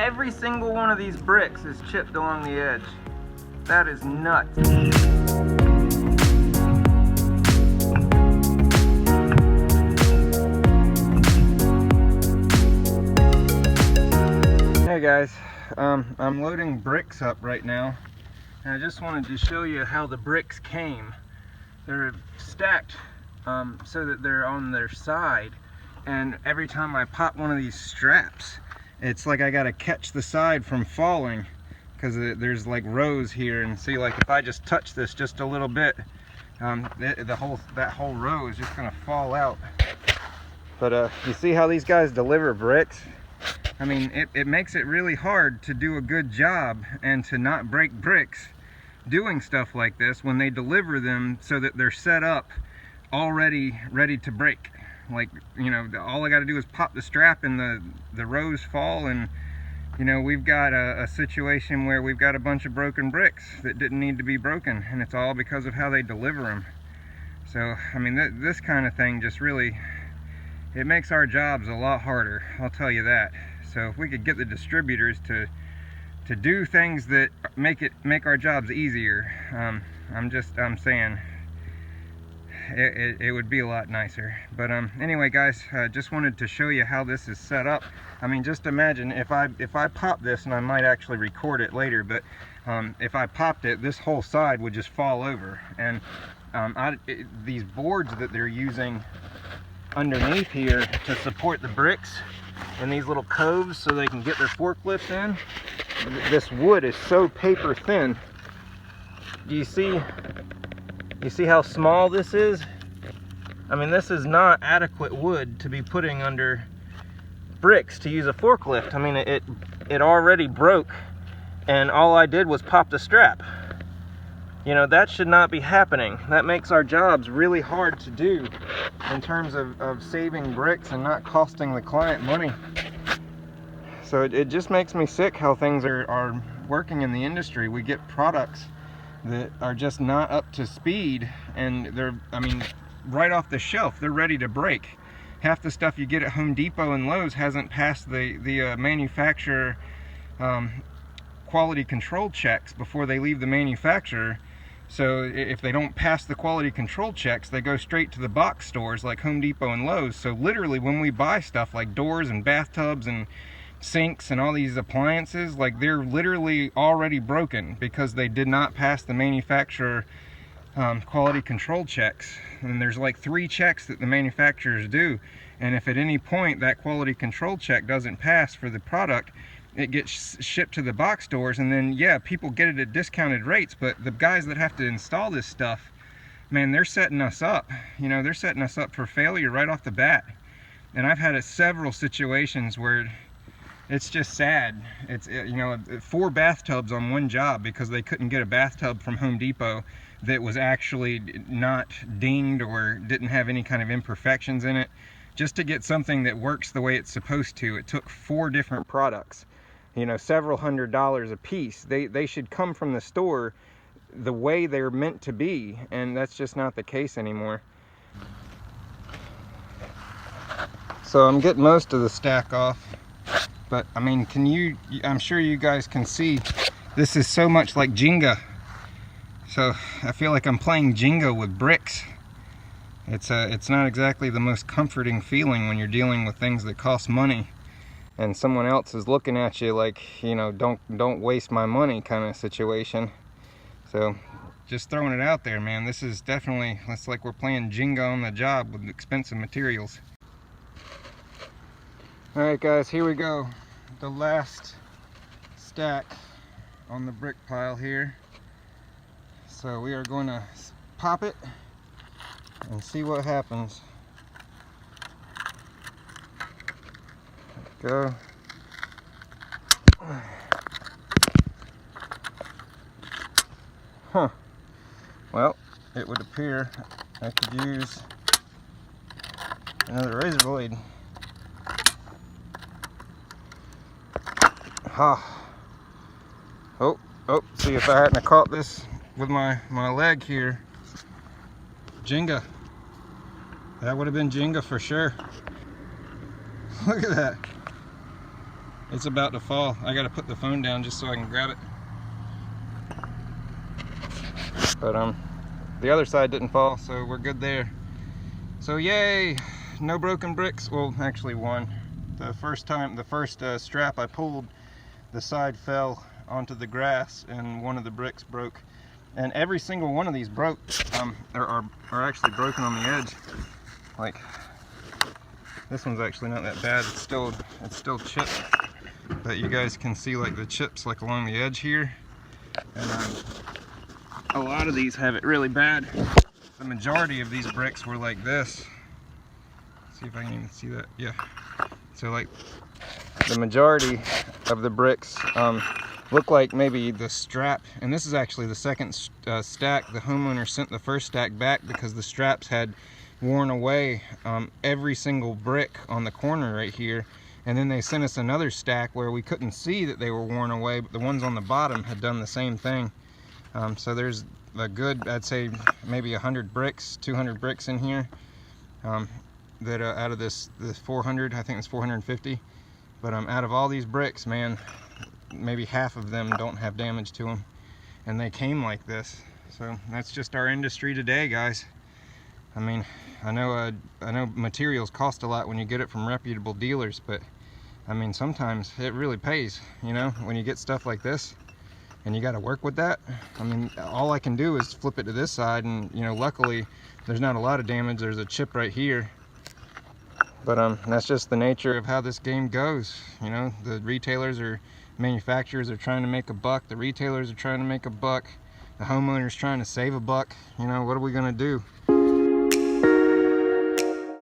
every single one of these bricks is chipped along the edge. That is nuts. Hey guys, I'm loading bricks up right now, and I just wanted to show you how the bricks came. They're stacked so that they're on their side, and every time I pop one of these straps, it's like I gotta catch the side from falling, because there's like rows here, and see, like if I just touch this just a little bit, that whole row is just gonna fall out. But you see how these guys deliver bricks? I mean, it makes it really hard to do a good job and to not break bricks doing stuff like this when they deliver them so that they're set up already ready to break. Like, you know, all I got to do is pop the strap and the rows fall, and you know, we've got a situation where we've got a bunch of broken bricks that didn't need to be broken, and it's all because of how they deliver them. So I mean, this kind of thing just really, it makes our jobs a lot harder, I'll tell you that. So if we could get the distributors to do things that make our jobs easier, I'm saying it would be a lot nicer. But anyway guys, just wanted to show you how this is set up. I mean, just imagine if I pop this, and I might actually record it later, but if I popped it, this whole side would just fall over. And these boards that they're using underneath here to support the bricks in these little coves so they can get their forklifts in, this wood is so paper thin. Do you see how small this is? I mean, this is not adequate wood to be putting under bricks to use a forklift. I mean, it already broke, and all I did was pop the strap. You know, that should not be happening. That makes our jobs really hard to do in terms of saving bricks and not costing the client money. So it just makes me sick how things are working in the industry. We get products that are just not up to speed, and they're, I mean, right off the shelf, they're ready to break. Half the stuff you get at Home Depot and Lowe's hasn't passed the manufacturer quality control checks before they leave the manufacturer. So if they don't pass the quality control checks, they go straight to the box stores like Home Depot and Lowe's. So literally, when we buy stuff like doors and bathtubs and sinks and all these appliances, like, they're literally already broken because they did not pass the manufacturer quality control checks. And there's like 3 checks that the manufacturers do, and if at any point that quality control check doesn't pass for the product, it gets shipped to the box stores, and then yeah, people get it at discounted rates, but the guys that have to install this stuff, man, they're setting us up. You know, they're setting us up for failure right off the bat. And I've had several situations where it's just sad. It's, you know, 4 bathtubs on one job because they couldn't get a bathtub from Home Depot that was actually not dinged or didn't have any kind of imperfections in it. Just to get something that works the way it's supposed to, it took 4 different products, you know, several $100s a piece. They should come from the store the way they're meant to be, and that's just not the case anymore. So I'm getting most of the stack off, but I mean, I'm sure you guys can see, this is so much like Jenga. So I feel like I'm playing Jenga with bricks. It's not exactly the most comforting feeling when you're dealing with things that cost money, and someone else is looking at you like, you know, don't waste my money kind of situation. So just throwing it out there, man. This is definitely, it's like we're playing Jenga on the job with expensive materials. All right guys, here we go. The last stack on the brick pile here. So we are going to pop it and see what happens. Go. Huh. Well, it would appear I could use another razor blade. Ha. Oh, see, if I hadn't caught this with my leg here. Jenga. That would have been Jenga for sure. Look at that. It's about to fall. I gotta put the phone down just so I can grab it. But the other side didn't fall, so we're good there. So yay, no broken bricks. Well, actually one. The first strap I pulled, the side fell onto the grass and one of the bricks broke. And every single one of these broke, are actually broken on the edge. Like, this one's actually not that bad. It's still chipped, but you guys can see like the chips like along the edge here. And a lot of these have it really bad. The majority of these bricks were like this. Let's see if I can even see that. Yeah. So like the majority of the bricks look like maybe the strap, and this is actually the second stack. The homeowner sent the first stack back because the straps had worn away every single brick on the corner right here, and then they sent us another stack where we couldn't see that they were worn away, but the ones on the bottom had done the same thing. So there's a good, I'd say maybe 100 bricks, 200 bricks in here, that out of this 400, I think it's 450, but out of all these bricks, man, maybe half of them don't have damage to them, and they came like this. So that's just our industry today, guys. I mean, I know materials cost a lot when you get it from reputable dealers, but I mean, sometimes it really pays, you know, when you get stuff like this and you got to work with that. I mean, all I can do is flip it to this side, and you know, luckily there's not a lot of damage. There's a chip right here, but that's just the nature of how this game goes. You know, the manufacturers are trying to make a buck, the retailers are trying to make a buck, the homeowner's trying to save a buck. You know, what are we gonna do?